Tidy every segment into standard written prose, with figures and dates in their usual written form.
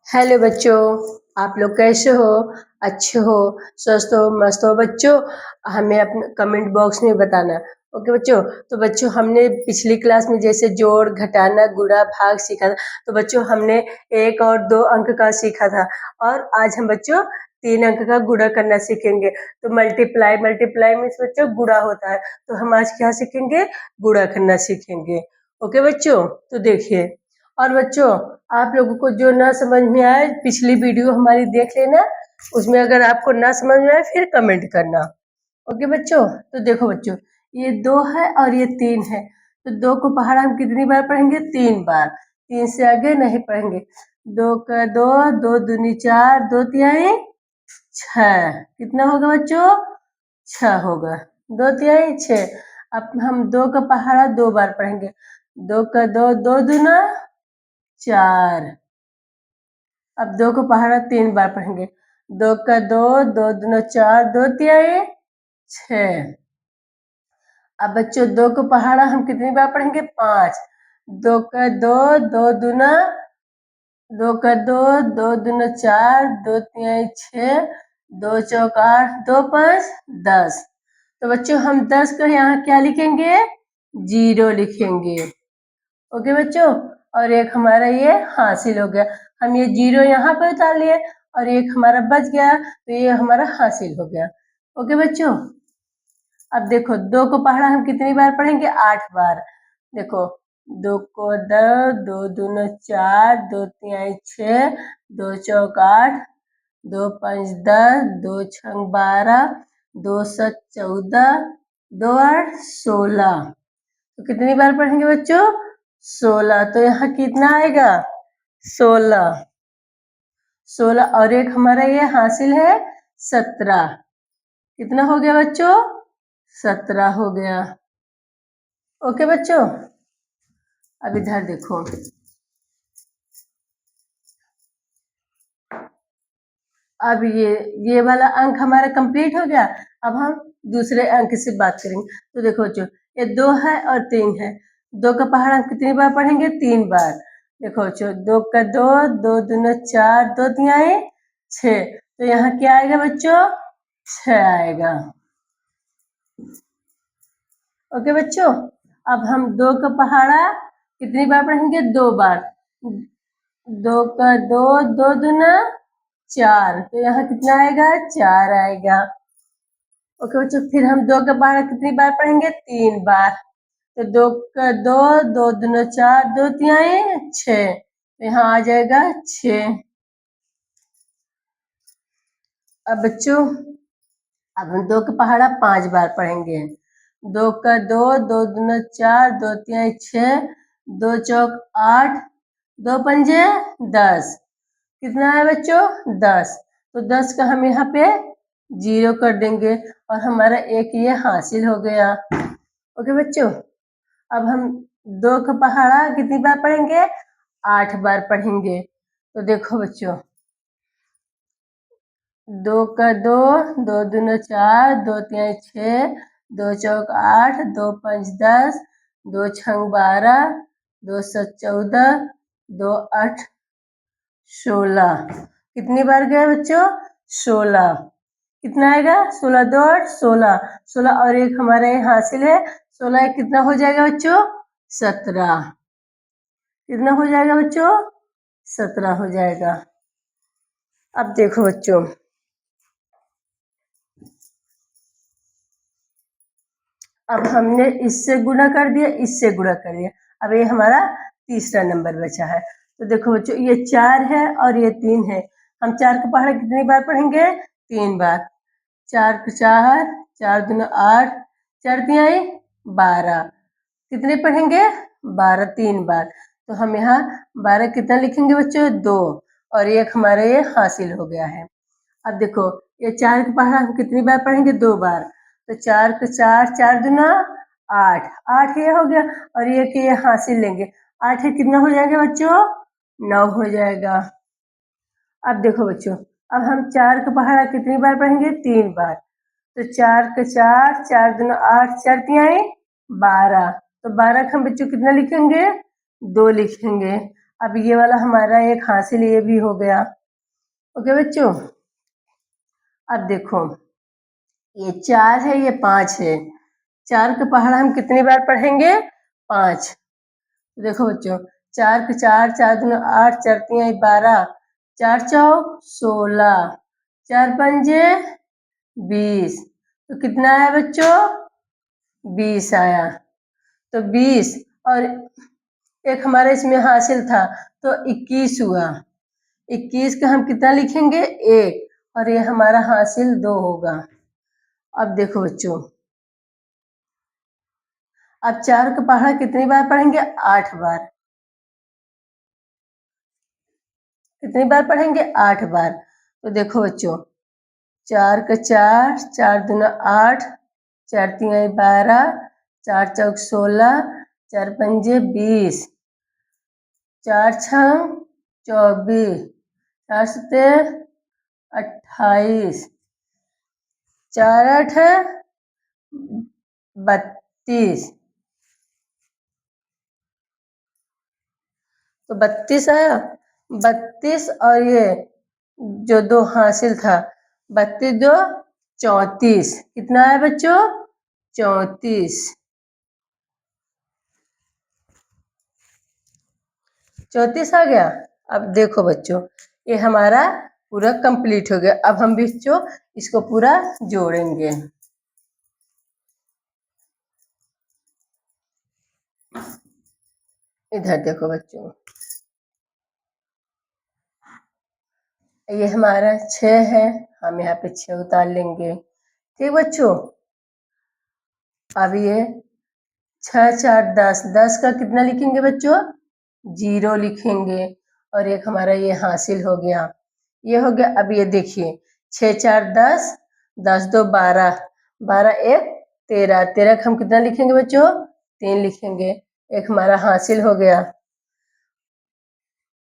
Hello बच्चों, आप लोग कैसे हो? अच्छे हो, स्वस्थ हो, मस्त हो बच्चों? हमें अपने कमेंट बॉक्स में बताना। ओके बच्चों। तो बच्चों, हमने पिछली क्लास में जैसे जोड़, घटाना, गुणा, भाग सीखा था। तो बच्चों, हमने 1 और 2 अंक का सीखा था और आज हम बच्चों 3 अंक का गुणा करना सीखेंगे। तो मल्टीप्लाई मल्टीप्लाई मीन्स बच्चों गुणा होता है। तो हम आज क्या सीखेंगे? गुणा करना सीखेंगे। ओके बच्चों, तो देखिए। और बच्चों, आप लोगों को जो ना समझ में आए पिछली वीडियो हमारी देख लेना। उसमें अगर आपको ना समझ में आए फिर कमेंट करना। ओके बच्चों। तो देखो बच्चों, ये 2 है और ये 3 है। तो 2 को पहाड़ा हम कितनी बार पढ़ेंगे? 3 बार। 3 से आगे नहीं पढ़ेंगे। 2 का 2, 2 दूनी 4, 2 तिहाई 6। कितना होगा बच्चों? 6 होगा। 2 तिहाई 6। अब हम 2 का पहाड़ा 2 बार पढ़ेंगे। 2 का 2, 2 दूना 4। अब 2 को पहाड़ा 3 बार पढ़ेंगे। 2 का 2, 2 दूना 4, 2 तिहाई 6। अब बच्चों 2 को पहाड़ा हम कितनी बार पढ़ेंगे? 5। 2 का 2, 2 दूना 2 का 2, 2 दूना 4, 2 तिहाई 6, 2 चौक 8, 2 5 10। तो बच्चों हम 10 को यहाँ क्या लिखेंगे? 0 लिखेंगे। ओके बच्चों। और एक हमारा ये हासिल हो गया। हम ये 0 यहाँ पे उतार लिए और एक हमारा बच गया, तो ये हमारा हासिल हो गया। ओके बच्चों। अब देखो 2 को पहाड़ा हम कितनी बार पढ़ेंगे? 8 बार। देखो 2 को 10, 2 दूना 4, 2 तिहाई 6, 2 चौक 8, 2 5 10, 2 छंग 12, 2 7 14, 2 8 16। तो कितनी बार पढ़ेंगे बच्चों? 16। तो यहाँ कितना आएगा? 16। 16 और एक हमारा ये हासिल है 17। कितना हो गया बच्चों? 17 हो गया। ओके बच्चों। अब इधर देखो। अब ये वाला अंक हमारा कंप्लीट हो गया। अब हम दूसरे अंक से बात करेंगे। तो देखो बच्चों, ये 2 है और 3 है। 2 का पहाड़ा हम कितनी बार पढ़ेंगे? 3 बार। देखो बच्चों, 2 का 2, 2 दूना 4, 2 तिहाई 6। तो यहाँ क्या आएगा बच्चों? 6 आएगा। ओके बच्चों। अब हम 2 का पहाड़ा कितनी बार पढ़ेंगे? 2 बार। 2 का 2, 2 दूना 4। तो यहाँ कितना आएगा? 4 आएगा। ओके बच्चों, फिर हम 2 का पहाड़ा कितनी बार पढ़ेंगे? 3 बार। तो 2 का 2, 2 दूना 4, 2 तिहाई 6। तो यहाँ आ जाएगा 6। अब बच्चों, अब हम 2 का पहाड़ा 5 बार पढ़ेंगे। 2 का 2, 2 दूना 4, 2 तिहाई 6, 2 चौक 8, 2 पंजे 10। कितना है बच्चों? 10। तो 10 का हम यहाँ पे 0 कर देंगे और हमारा एक ये हासिल हो गया। ओके बच्चों। अब हम 2 का पहाड़ा कितनी बार पढ़ेंगे? 8 बार पढ़ेंगे। तो देखो बच्चों, 2 का 2, 2 दूना 4, 2 तिहाई 6, 2 चौक 8, 2 5 10, 2 छंग 12, 2 7 14, 2 8 16। कितनी बार गए बच्चों? 16। कितना आएगा? 16 2 8 16। 16 और एक हमारे यहाँ हासिल है। 16 कितना हो जाएगा बच्चों? 17। कितना हो जाएगा बच्चों? 17 हो जाएगा। अब देखो बच्चों, अब हमने इससे गुणा कर दिया, इससे गुणा कर दिया। अब ये हमारा तीसरा नंबर बचा है। तो देखो बच्चों, ये 4 है और ये 3 है। हम 4 का पहाड़ा कितनी बार पढ़ेंगे? 3 बार। 4 को 4, 4 दूना 8, 4 तिहाई 12। कितने पढ़ेंगे? 12 3 बार। तो हम यहाँ 12 कितना लिखेंगे बच्चों? 2। और एक हमारा ये हासिल हो गया है। अब देखो, ये 4 का पहाड़ा हम कितनी बार पढ़ेंगे? 2 बार। तो 4 को 4, 4 दूना 8, 8 ये हो गया और ये हासिल लेंगे। 8 है कितना हो जाएगा बच्चों? 9 हो जाएगा। अब देखो बच्चों, अब हम 4 का पहाड़ा कितनी बार पढ़ेंगे? 3 बार। तो 4 का 4, 4 दूना 8, 4 तिहाई 12। तो 12 का हम बच्चों कितना लिखेंगे? 2 लिखेंगे। अब ये वाला हमारा एक हासिल ये भी हो गया। ओके बच्चों, अब देखो ये 4 है, ये 5 है। 4 का पहाड़ा हम कितनी बार पढ़ेंगे? 5। तो देखो बच्चों, 4 के 4, 4 दूनी 8, 4 तियां 12, 4 चौक 16, 4 पंजे 20। तो कितना आया बच्चों? 20 आया। तो 20 और एक हमारे इसमें हासिल था, तो 21 हुआ। 21 का हम कितना लिखेंगे? 1, और ये हमारा हासिल 2 होगा। अब देखो बच्चों, अब 4 का पहाड़ा कितनी बार पढ़ेंगे? 8 बार। कितनी बार पढ़ेंगे? 8 बार। तो देखो बच्चों, 4 का 4, 4 दूना 8, 4 तियां 12, 4 चौक 16, 4 पंजे 20, 4 छंग 24, 4 सते 28, 4 आठ 32। तो 32 आया। 32 और ये जो 2 हासिल था, 32 2 34। कितना आया बच्चों? 34। 34 आ गया। अब देखो बच्चों, ये हमारा पूरा कंप्लीट हो गया। अब हम बच्चों इसको पूरा जोड़ेंगे। इधर देखो बच्चों, ये हमारा 6 है, हम यहाँ पे 6 उतार लेंगे। ठीक बच्चों, अब ये 6 4 10, 10 का कितना लिखेंगे बच्चों? 0 लिखेंगे। और एक हमारा ये हासिल हो गया, ये हो गया। अब ये देखिए, 6 4 10, 10 2 12, 12 1 13, 13 का हम कितना लिखेंगे बच्चों? 3 लिखेंगे। एक हमारा हासिल हो गया।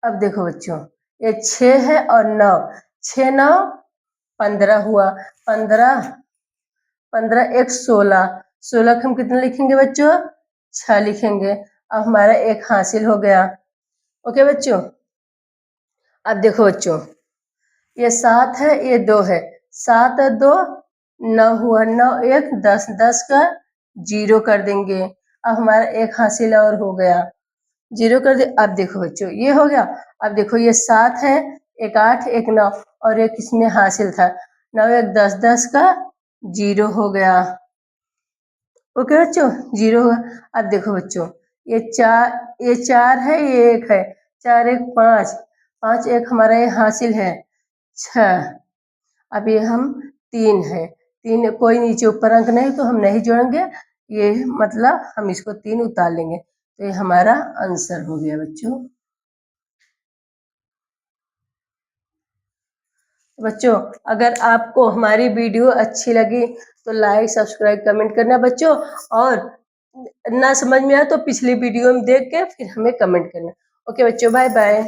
अब देखो बच्चों, ये 6 है और 9, 6 9 15 हुआ। 15 15 1 16, 16 का हम कितना लिखेंगे बच्चों? 6 लिखेंगे। अब हमारा एक हासिल हो गया। ओके बच्चों, अब देखो बच्चों, ये 7 है, ये 2 है। 7 और 2 9 हुआ। 9 1 10, 10 का 0 कर देंगे। अब हमारा एक हासिल और हो गया। 0 कर दे। अब देखो बच्चों, ये हो गया। अब देखो, ये 7 है, एक 8 एक 9, और एक इसमें हासिल था। 9 1 10, 10 का 0 हो गया। ओके बच्चों, 0 हुआ। अब देखो बच्चों, ये 4 है, ये 1 है। 4 1 5, 5 1 हमारा ये हासिल है 6। अब ये हम 3 है, 3 कोई नीचे ऊपर अंक नहीं, तो हम नहीं जोड़ेंगे। ये मतलब हम इसको 3 उतार लेंगे। तो ये हमारा आंसर हो गया बच्चों। बच्चों, अगर आपको हमारी वीडियो अच्छी लगी तो लाइक सब्सक्राइब कमेंट करना बच्चों, और ना समझ में आया तो पिछली वीडियो में देख के फिर हमें कमेंट करना। ओके बच्चों, बाय बाय।